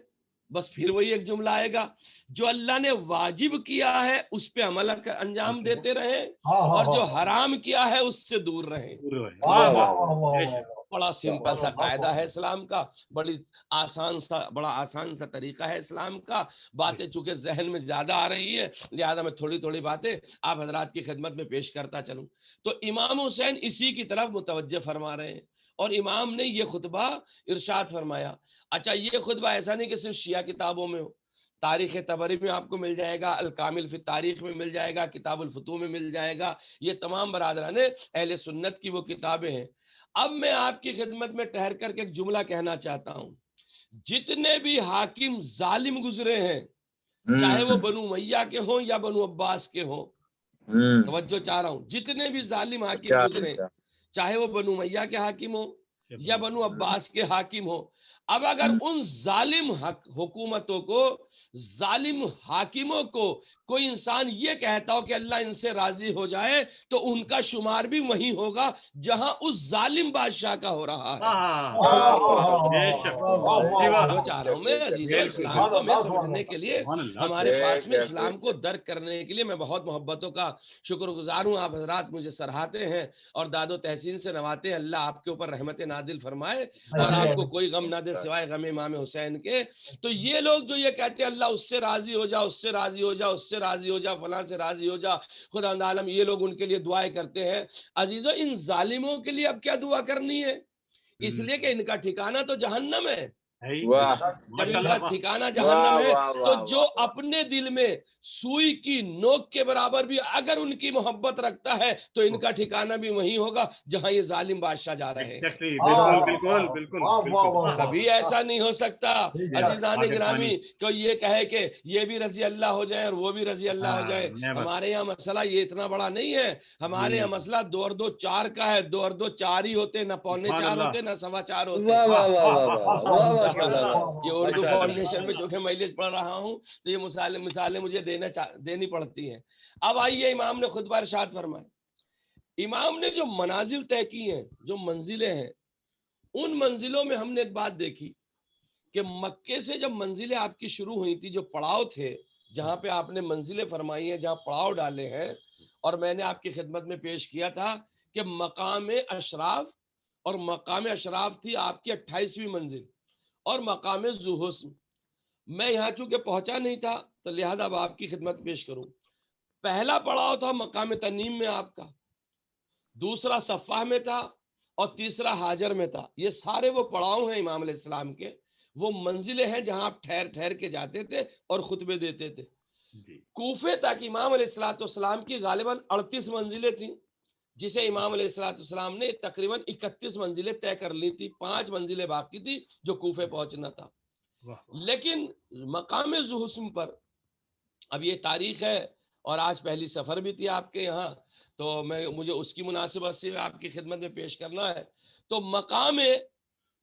بس پھر وہی ایک جملہ آئے گا، جو اللہ نے واجب کیا ہے اس پہ عمل انجام دیتے رہیں اور جو حرام کیا ہے اس سے دور رہیں۔ بڑا سمپل سا قاعدہ ہے اسلام کا، بڑا آسان سا طریقہ ہے اسلام کا۔ باتیں چونکہ ذہن میں زیادہ آ رہی ہے لہذا میں تھوڑی تھوڑی باتیں آپ حضرات کی خدمت میں پیش کرتا چلوں۔ تو امام حسین اسی کی طرف متوجہ فرما رہے ہیں اور امام نے یہ خطبہ ارشاد فرمایا۔ اچھا یہ خطبہ ایسا نہیں کہ صرف شیعہ کتابوں میں ہو، تاریخ طبری میں آپ کو مل جائے گا، الکامل فی تاریخ میں مل جائے گا، کتاب الفتوح میں مل جائے گا، یہ تمام برادران اہل سنت کی وہ کتابیں ہیں۔ اب میں آپ کی خدمت میں ٹھہر کر کے ایک جملہ کہنا چاہتا ہوں، جتنے بھی حاکم ظالم گزرے ہیں چاہے وہ بنو امیہ کے ہوں یا بنو عباس کے ہوں، توجہ چاہ رہا ہوں، جتنے بھی ظالم حاکم گزرے چاہے وہ بنو امیہ کے حاکم ہوں یا بنو عباس کے حاکم ہوں، اب اگر ان ظالم حکومتوں کو، ظالم حاکموں کو کوئی انسان یہ کہتا ہو کہ اللہ ان سے راضی ہو جائے تو ان کا شمار بھی وہیں ہوگا جہاں اس ظالم بادشاہ کا ہو رہا ہے۔ جو چاہ رہا ہوں میں عزیزوں، اسلام کو میں سمجھنے کے لیے، ہمارے پاس میں اسلام کو درک کرنے کے لیے میں بہت محبتوں کا شکر گزار ہوں۔ آپ حضرات مجھے سراہتے ہیں اور داد و تحسین سے نواتے ہیں، اللہ آپ کے اوپر رحمت نازل فرمائے اور آپ کو کوئی غم نہ دے سوائے غم امام حسین کے. تو یہ لوگ جو یہ کہتے ہیں اللہ اس سے راضی ہو جا، اس سے راضی ہو جا، اس سے راضی ہو جا، فلاں سے راضی ہو جا، خدا عالم یہ لوگ ان کے لیے دعائیں کرتے ہیں. عزیزو ان ظالموں کے لیے اب کیا دعا کرنی ہے؟ اس لیے کہ ان کا ٹھکانہ تو جہنم ہے. جب ان کا ٹھکانہ جہنم ہے تو جو اپنے دل میں سوئی کی نوک کے برابر بھی اگر ان کی محبت رکھتا ہے تو ان کا ٹھکانہ بھی وہی ہوگا جہاں یہ ظالم بادشاہ جا رہے ہیں. کبھی ایسا نہیں ہو سکتا عزیزان گرامی کہ یہ کہے کہ یہ بھی رضی اللہ ہو جائے اور وہ بھی رضی اللہ ہو جائے. ہمارے یہاں مسئلہ یہ اتنا بڑا نہیں ہے. ہمارے یہاں مسئلہ 2 اور 2 4 کا ہے. 2 اور 2 4 ہی ہوتے، نہ 3.25 ہوتے، نہ 4.25 ہوتے. یہ اردو فاؤنڈیشن میں جو کہ مجلس پڑھ رہا ہوں تو یہ مثالیں مجھے دینی پڑتی ہیں. اب آئیے امام نے خطبہ ارشاد فرمایا. امام نے جو منازل طے کی ہیں، جو منزلیں ہیں، ان منزلوں میں ہم نے ایک بات دیکھی کہ مکے سے جب منزلیں آپ کی شروع ہوئی تھی، جو پڑاؤ تھے جہاں پہ آپ نے منزلیں فرمائی ہیں، جہاں پڑاؤ ڈالے ہیں، اور میں نے آپ کی خدمت میں پیش کیا تھا کہ مقام اشراف، اور مقام اشراف تھی آپ کی 28ویں منزل، اور مقام ذو حسن. میں یہاں چونکہ پہنچا نہیں تھا تو لہذا اب آپ کی خدمت پیش کروں. پہلا پڑاؤ تھا مقام تنیم میں آپ کا، دوسرا صفہ میں تھا، اور تیسرا حاجر میں تھا. یہ سارے وہ پڑاؤ ہیں امام علیہ السلام کے، وہ منزلیں ہیں جہاں آپ ٹھہر ٹھہر کے جاتے تھے اور خطبے دیتے تھے. کوفے تک امام علیہ السلام کی غالباً 38 منزلیں تھیں، جسے امام علیہ السلام نے تقریباً 31 منزلیں طے کر لی تھی. 5 منزلیں باقی تھی جو کوفے پہنچنا تھا. لیکن مقام ذو حسن پر اب یہ تاریخ ہے اور آج پہلی سفر بھی تھی آپ کے یہاں، تو مجھے اس کی مناسبت سے آپ کی خدمت میں پیش کرنا ہے. تو مقام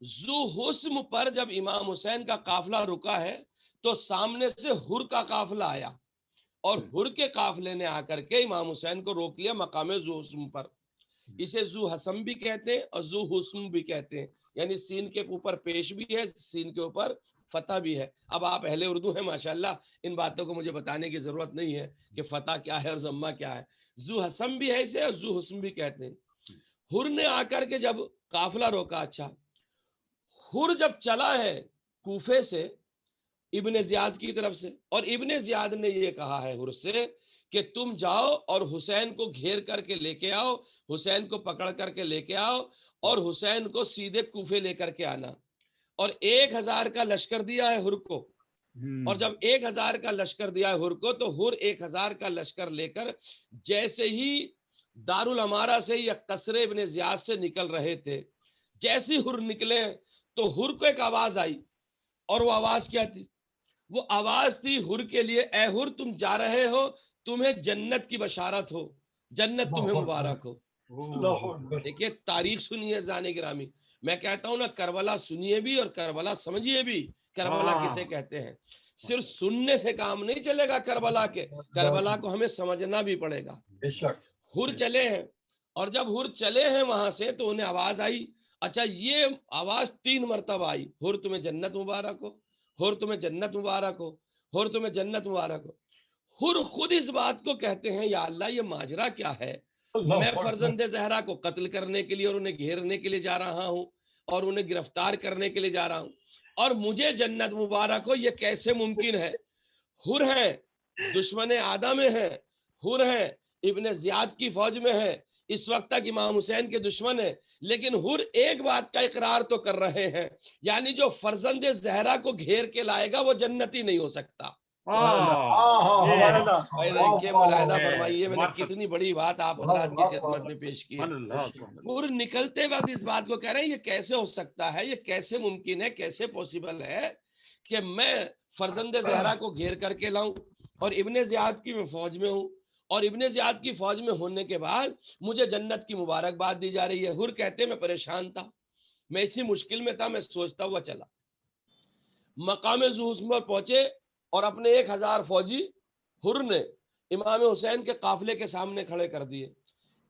ذو حسن پر جب امام حسین کا قافلہ رکا ہے تو سامنے سے ہر کا قافلہ آیا، اور ہر کے قافلے نے آ کر کے امام حسین کو روک لیا مقام ذو حسن پر. اسے ذو حسن بھی کہتے ہیں اور ذو حسن بھی کہتے ہیں، یعنی سین کے اوپر پیش بھی ہے، سین کے اوپر فتح بھی ہے. اب آپ اہل اردو ہیں ماشاءاللہ، ان باتوں کو مجھے بتانے کی ضرورت نہیں ہے کہ فتح کیا ہے اور ضمہ کیا ہے. ذو حسن بھی ہے اسے اور ذو حسن بھی کہتے ہیں. ہر نے آ کر کے جب قافلہ روکا، اچھا ہر جب چلا ہے کوفے سے ابن زیاد کی طرف سے، اور ابن زیاد نے یہ کہا ہے ہر سے کہ تم جاؤ اور حسین کو گھیر کر کے لے کے آؤ، حسین کو پکڑ کر کے لے کے آؤ، اور حسین کو سیدھے کوفے لے کر کے آنا. اور 1000 کا لشکر دیا ہے ہر کو، اور جب 1000 کا لشکر دیا ہے ہر کو تو ہر 1000 کا لشکر لے کر جیسے ہی دارالامارہ سے یا قصر ابن زیاد سے نکل رہے تھے، جیسے ہر نکلے تو ہر کو ایک آواز آئی، اور وہ آواز کیا تھی؟ وہ آواز تھی ہر کے لیے، اے ہر تم جا رہے ہو، تمہیں جنت کی بشارت ہو، جنت تمہیں مبارک ہو. دیکھیے تاریخ سنیے زانے گرامی، میں کہتا ہوں نا کربلا سنیے بھی اور کربلا سمجھیے بھی. کربلا کسے کہتے ہیں؟ صرف سننے سے کام نہیں چلے گا کربلا کے، کربلا کو ہمیں سمجھنا بھی پڑے گا. ہر چلے ہیں، اور جب ہر چلے ہیں وہاں سے تو انہیں آواز آئی. اچھا یہ آواز 3 مرتبہ آئی، ہر تمہیں جنت مبارک ہو، ہر تمہیں جنت مبارک ہو، ہر تمہیں جنت مبارک ہو. ہر خود اس بات کو کہتے ہیں یا اللہ یہ ماجرا کیا ہے؟ میں فرزند زہرا کو قتل کرنے کے لیے اور انہیں گھیرنے کے لیے جا رہا ہوں اور انہیں گرفتار کرنے کے لیے جا رہا ہوں، اور مجھے جنت مبارک ہو، یہ کیسے ممکن ہے؟ ہر ہے دشمن آدم میں ہے، ہر ہے ابن زیاد کی فوج میں ہے، اس وقت تک امام حسین کے دشمن ہے، لیکن ہر ایک بات کا اقرار تو کر رہے ہیں، یعنی جو فرزند زہرا کو گھیر کے لائے گا وہ جنتی نہیں ہو سکتا. ملاحظہ فرمائیے میں نے کتنی بڑی بات آپ حضرات کی خدمت میں پیش کی ہے. اور نکلتے وقت اس بات کو کہہ رہے ہیں یہ کیسے ہو سکتا ہے، یہ کیسے ممکن ہے، کیسے پوسیبل ہے کہ میں فرزند زہرا کو گھیر کر کے لاؤں اور ابن زیاد کی میں فوج میں ہوں، اور ابن زیاد کی فوج میں ہونے کے بعد مجھے جنت کی مبارکباد دی جا رہی ہے. ہر کہتے میں پریشان تھا، میں اسی مشکل میں تھا، میں سوچتا ہوا چلا. مقام ذو حسن پر پہنچے اور اپنے 1000 فوجی ہر نے امام حسین کے قافلے کے سامنے کھڑے کر دیے.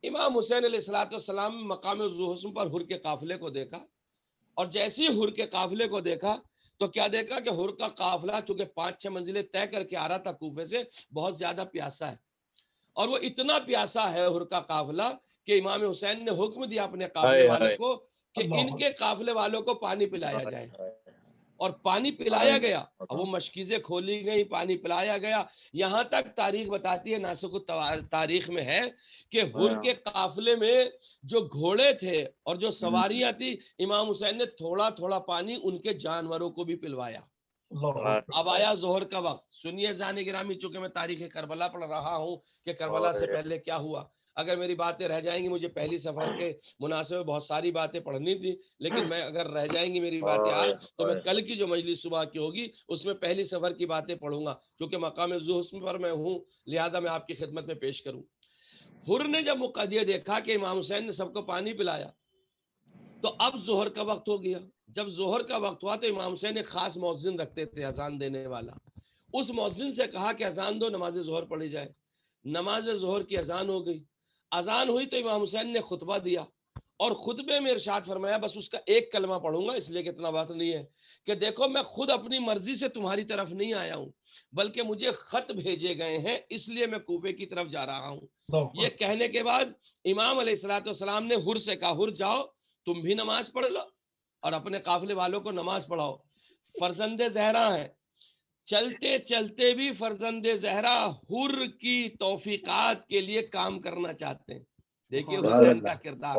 امام حسین علیہ السلام مقام ذو حسن پر ہر کے قافلے کو دیکھا، اور جیسے ہی ہر کے قافلے کو دیکھا تو کیا دیکھا کہ ہر کا قافلہ چونکہ 5-6 منزلیں طے کر کے آ رہا تھا کوفے سے، بہت زیادہ پیاسا ہے، اور وہ اتنا پیاسا ہے ہر کا قافلہ کہ امام حسین نے حکم دیا اپنے قافلے والوں کو کہ ان کے قافلے والوں کو پانی پلایا جائے. اور پانی پلایا گیا. اب وہ مشکیزیں کھولی گئی, پانی پلایا گیا. یہاں تک تاریخ بتاتی ہے, ناسخ تاریخ میں ہے کہ حر کے قافلے میں جو گھوڑے تھے اور جو سواریاں تھی, امام حسین نے تھوڑا تھوڑا پانی ان کے جانوروں کو بھی پلوایا. اب آیا ظہر کا وقت. سنیے زانی گرامی, چونکہ میں تاریخ کربلا پڑھ رہا ہوں کہ کربلا سے پہلے کیا ہوا. اگر میری باتیں رہ جائیں گی, مجھے پہلی سفر کے مناسب میں بہت ساری باتیں پڑھنی تھی, لیکن میں اگر رہ جائیں گی میری باتیں آج, تو میں کل کی جو مجلس صبح کی ہوگی اس میں پہلی سفر کی باتیں پڑھوں گا, کیونکہ مقام ظہر پر میں ہوں, لہذا میں آپ کی خدمت میں پیش کروں. حر نے جب مقدیہ دیکھا کہ امام حسین نے سب کو پانی پلایا, تو اب ظہر کا وقت ہو گیا. جب ظہر کا وقت ہوا تو امام حسین ایک خاص مؤذن رکھتے تھے, اذان دینے والا. اس مؤذن سے کہا کہ اذان دو, نماز ظہر پڑھی جائے. نماز ظہر کی اذان ہو گئی. اذان ہوئی تو امام حسین نے خطبہ دیا, اور خطبے میں ارشاد فرمایا, بس اس کا ایک کلمہ پڑھوں گا اس لیے کہ اتنا وقت نہیں ہے, کہ دیکھو میں خود اپنی مرضی سے تمہاری طرف نہیں آیا ہوں, بلکہ مجھے خط بھیجے گئے ہیں, اس لیے میں کوفے کی طرف جا رہا ہوں. یہ کہنے کے بعد امام علیہ الصلوۃ والسلام نے حر سے کہا, حر جاؤ تم بھی نماز پڑھ لو اور اپنے قافلے والوں کو نماز پڑھاؤ. فرزند زہرا ہے, چلتے چلتے بھی فرزند زہرا حر کی توفیقات کے لیے کام کرنا چاہتے ہیں. دیکھیے حسین کا کردار,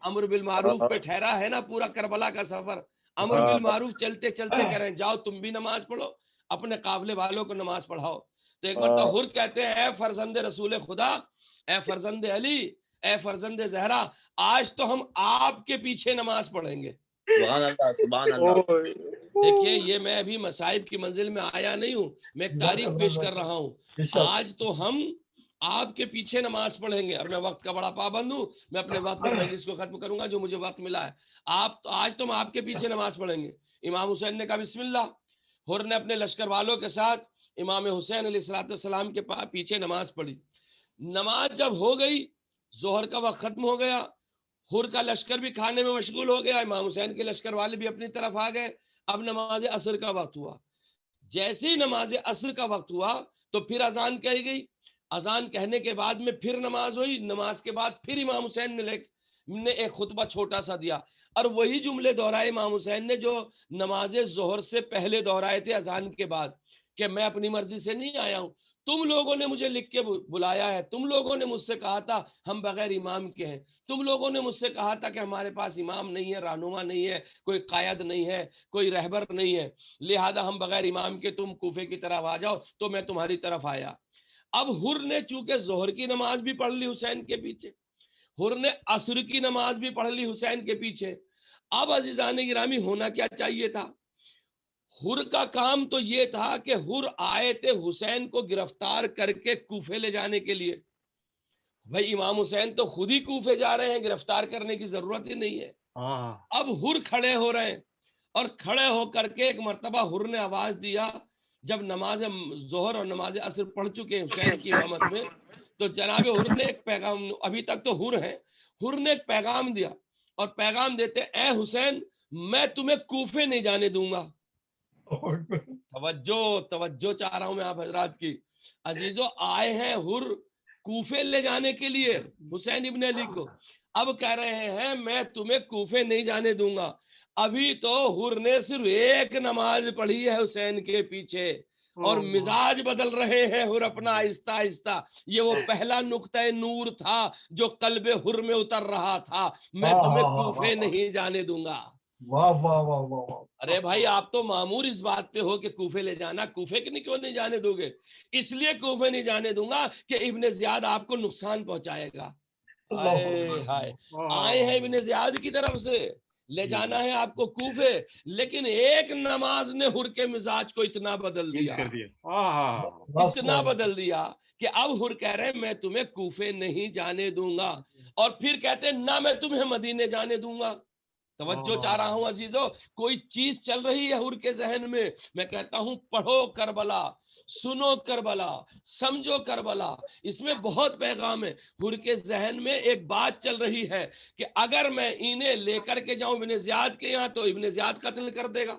امر بالمعروف پہ ٹھہرا ہے نا پورا کربلا کا سفر. امر بالمعروف چلتے چلتے کریں, جاؤ تم بھی نماز پڑھو, اپنے قافلے والوں کو نماز پڑھاؤ. تو ایک مرتبہ حر کہتے ہیں, اے فرزند رسول خدا, اے فرزند علی, اے فرزند زہرا, آج تو ہم آپ کے پیچھے نماز پڑھیں گے. سبحان اللہ, سبحان اللہ. دیکھیے یہ میں ابھی مصائب کی منزل میں آیا نہیں ہوں, میں ایک تاریخ پیش کر رہا ہوں. آج تو ہم آپ کے پیچھے نماز پڑھیں گے, اور میں وقت کا بڑا پابند ہوں, میں اپنے وقت پر مجلس کو ختم کروں گا جو مجھے وقت ملا ہے. آج تو ہم آپ کے پیچھے نماز پڑھیں گے. امام حسین نے کہا بسم اللہ. حر نے اپنے لشکر والوں کے ساتھ امام حسین علیہ الصلوۃ والسلام کے پیچھے نماز پڑھی. نماز جب ہو گئی, ظہر کا وقت ختم ہو گیا, حر کا لشکر بھی کھانے میں مشغول ہو گیا, امام حسین کے لشکر والے بھی اپنی طرف آ گئے. اب نماز عصر کا وقت ہوا. جیسے ہی نماز عصر کا وقت ہوا تو پھر اذان کہی گئی. اذان کہنے کے بعد میں پھر نماز ہوئی. نماز کے بعد پھر امام حسین نے ایک خطبہ چھوٹا سا دیا, اور وہی جملے دہرائے امام حسین نے جو نماز ظہر سے پہلے دہرائے تھے اذان کے بعد, کہ میں اپنی مرضی سے نہیں آیا ہوں, تم لوگوں نے مجھے لکھ کے بلایا ہے, تم لوگوں نے مجھ سے کہا تھا ہم بغیر امام کے ہیں, تم لوگوں نے مجھ سے کہا تھا کہ ہمارے پاس امام نہیں ہے, رہنما نہیں ہے, کوئی قائد نہیں ہے, کوئی رہبر نہیں ہے, لہذا ہم بغیر امام کے تم کوفے کی طرف آ جاؤ, تو میں تمہاری طرف آیا. اب حر نے چونکہ ظہر کی نماز بھی پڑھ لی حسین کے پیچھے, حر نے عصر کی نماز بھی پڑھ لی حسین کے پیچھے. اب عزیزان گرامی ہونا کیا چاہیے تھا؟ حر کا کام تو یہ تھا کہ حر آئے تھے حسین کو گرفتار کر کے کوفے لے جانے کے لیے. بھائی امام حسین تو خود ہی کوفے جا رہے ہیں, گرفتار کرنے کی ضرورت ہی نہیں ہے. اب حر کھڑے ہو رہے ہیں, اور کھڑے ہو کر کے ایک مرتبہ حر نے آواز دیا, جب نماز ظہر اور نماز عصر پڑھ چکے حسین کی امامت میں, تو جناب حر نے ایک پیغام, ابھی تک تو حر ہے, حر نے ایک پیغام دیا, اور پیغام دیتے, اے حسین میں تمہیں کوفے نہیں جانے دوں گا. توجہ چاہ رہا ہوں میں آپ حضرات کی. عزیزو, آئے ہیں حر کوفے لے جانے کے لیے حسین ابن علی کو, اب کہہ رہے ہیں میں تمہیں کوفے نہیں جانے دوں گا. ابھی تو حر نے صرف ایک نماز پڑھی ہے حسین کے پیچھے, اور مزاج بدل رہے ہیں حر اپنا آہستہ آہستہ. یہ وہ پہلا نقطہ نور تھا جو قلب حر میں اتر رہا تھا, میں تمہیں کوفے نہیں جانے دوں گا. واہ واہ واہ واہ. ارے بھائی آپ تو معمور اس بات پہ ہو کہ کوفے لے جانا, کوفے کیوں نہیں جانے دو گے؟ اس لیے کوفے نہیں جانے دوں گا کہ ابن زیاد آپ کو نقصان پہنچائے گا. آئے ہیں ابن زیاد کی طرف سے, لے جانا ہے آپ کو کوفے, لیکن ایک نماز نے حر کے مزاج کو اتنا بدل دیا, اتنا بدل دیا کہ اب حر کہہ رہے ہیں میں تمہیں کوفے نہیں جانے دوں گا, اور پھر کہتے ہیں نہ میں تمہیں مدینے جانے دوں گا. توجہ چاہ رہا ہوں عزیزو, کوئی چیز چل رہی ہے حر کے ذہن میں. میں کہتا ہوں پڑھو کربلا, سنو کربلا, سمجھو کربلا, اس میں بہت پیغام ہے. حر کے ذہن میں ایک بات چل رہی ہے کہ اگر میں انہیں لے کر کے جاؤں ابن زیاد کے یہاں تو ابن زیاد قتل کر دے گا,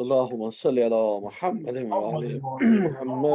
اللهم صل على محمد وعلى محمد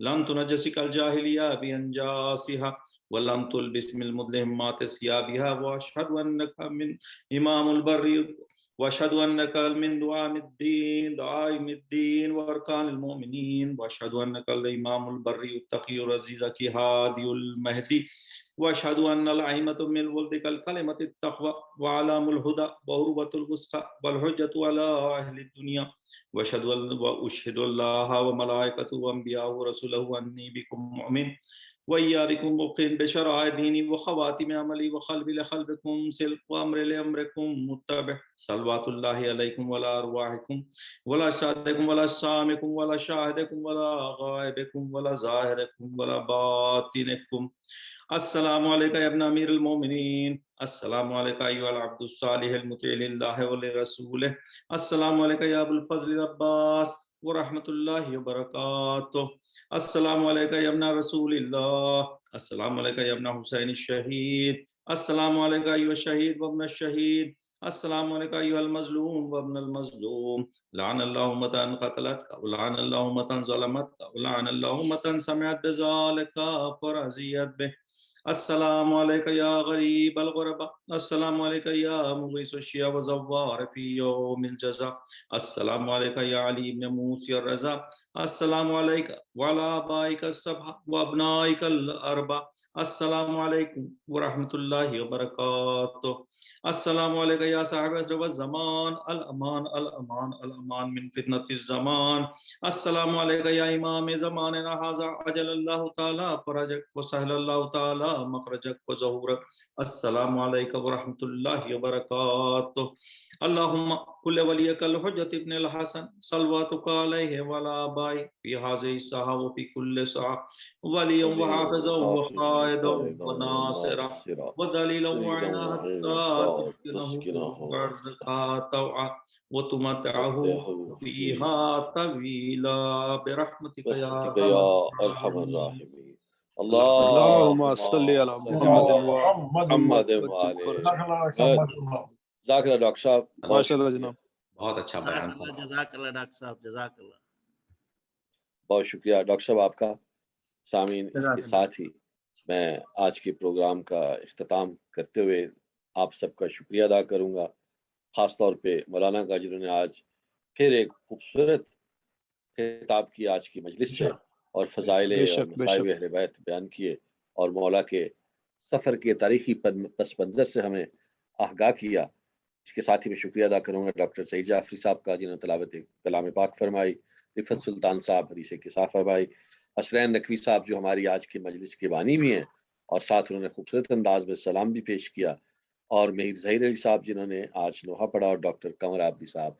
لم تنجسك الجاهلية بأنجاسها ولم تلبس من المظلمات ثيابها وأشهد أنك من إمام البر وأشهد أنك من دعائم الدين وأركان المؤمنين وأشهد أنك الإمام البر التقي العزيز هادي المهدي وأشهد أن الأئمة من ولدك الكلمة التقوى وعلام الهدى وعروة الوثقى والحجة على أهل الدنيا وأشهد الله وملائكته وأنبياءه ورسله أني بكم مؤمن وإياكم موقن بشرائع ديني وخواتم عملي وقلب لقلبكم سلك وأمر لأمركم متبع صلوات الله عليكم ولا أرواحكم ولا شاهدكم ولا سامكم ولا شاهدكم ولا غائبكم ولا ظاهركم ولا باطنكم السلام عليك يا ابن أمير المؤمنين السلام عليك أيها العبد الصالح المطيع لله ولرسوله السلام عليك يا أبو الفضل العباس ورحمة الله وبركاته السلام عليك يا ابن رسول الله السلام عليك يا ابن حسين الشهيد السلام عليك أيها الشهيد وابن الشهيد السلام عليك أيها المظلوم وابن المظلوم لعن الله أمة قتلتك ولعن الله أمة ظلمتك ولعن الله أمة سمعت بذلك فرزيت به السلام عليك يا غريب الغرباء السلام عليك يا مغيث الشيا وزوار في يوم الجزاء السلام عليك يا علي بن موسى الرضا السلام عليك وعلى آبائك السبعة وأبنائك الأربعة السلام عليكم ورحمة الله وبركاته السلام عليك يا صاحب العصر الزمان الأمان الأمان الأمان من فتنة الزمان السلام عليك يا إمام زماننا هذا عجل الله تعالى فرجك وسهل الله تعالى مخرجك وظهورك السلام عليك ورحمة الله وبركاته اللهم كل وليك الحجة ابن الحسن صلواتك عليه وعلى آبائه في هذه الساعة وفي كل ساعة وليا وحافظا وقائدا وناصرا ودليلا وعينا حتى تسكنه وارزقها طوعا وتمتعه فيها طويلا برحمتك يا أرحم الراحمين اللهم صل على محمد محمد جزاک اللہ ڈاکٹر صاحب ماشاء اللہ جناب بہت اچھا بیان تھا جزاک اللہ ڈاکٹر صاحب جزاک اللہ بہت شکریہ ڈاکٹر صاحب آپ کا سامعین اس کے ساتھ ہی میں آج کے پروگرام کا اختتام کرتے ہوئے آپ سب کا شکریہ ادا کروں گا خاص طور پہ مولانا کا جنہوں نے آج پھر ایک خوبصورت خطاب کی آج کی مجلس سے اور فضائل اور مصائب اہل بیت بیان کیے اور مولا کے سفر کے تاریخی پس منظر سے ہمیں آگاہ کیا اس کے ساتھ ہی میں شکریہ ادا کروں گا ڈاکٹر سعید جعفری صاحب کا جنہوں نے تلاوت کلام پاک فرمائی رفت سلطان صاحب حدیث کسا فرمائی اسرین نقوی صاحب جو ہماری آج کی مجلس کے بانی بھی ہیں اور ساتھ انہوں نے خوبصورت انداز میں سلام بھی پیش کیا اور مہر ظہیر علی صاحب جنہوں نے آج لوہا پڑھا اور ڈاکٹر قمر عابدی صاحب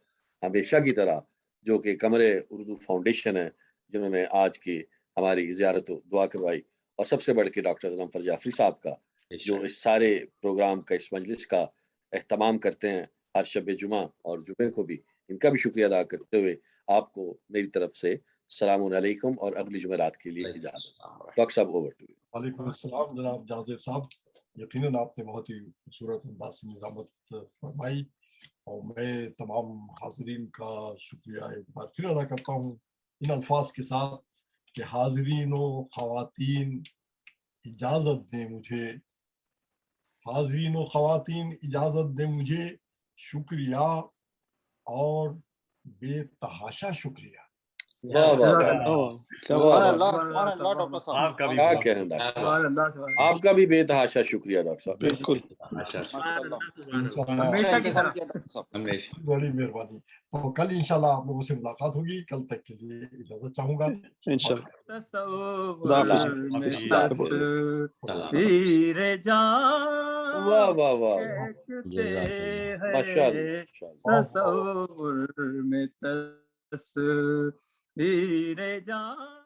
ہمیشہ کی طرح جو کہ قمر اردو فاؤنڈیشن ہے جنہوں نے آج کی ہماری زیارت و دعا کروائی اور سب سے بڑھ کے ڈاکٹر غنفر جعفری صاحب کا جو اس سارے پروگرام کا اس مجلس کا اہتمام کرتے ہیں ہر شب جمعہ اور جمعے کو بھی ان کا بھی شکریہ ادا کرتے ہوئے آپ کو میری طرف سے السلام علیکم اور اگلی جمعرات کے لیے اجازت ڈاکٹر صاحب اوور ٹو یو وعلیکم السلام جناب جازر صاحب یقیناً آپ نے بہت ہی خوبصورت انداز سے نظامت فرمائی اور میں تمام حاضرین کا شکریہ ایک بار پھر ادا کرتا ہوں ان الفاظ کے ساتھ کہ حاضرین و خواتین اجازت دیں مجھے حاضرین و خواتین اجازت دیں مجھے شکریہ اور بے تحاشا شکریہ آپ کا بھی بے تحاشا شکریہ ڈاکٹر صاحب بالکل بڑی مہربانی تو کل انشاءاللہ آپ لوگوں سے ملاقات ہوگی کل تک کے لیے اجازت چاہوں گا واہ واہ واہ تصویر میں تصویر جان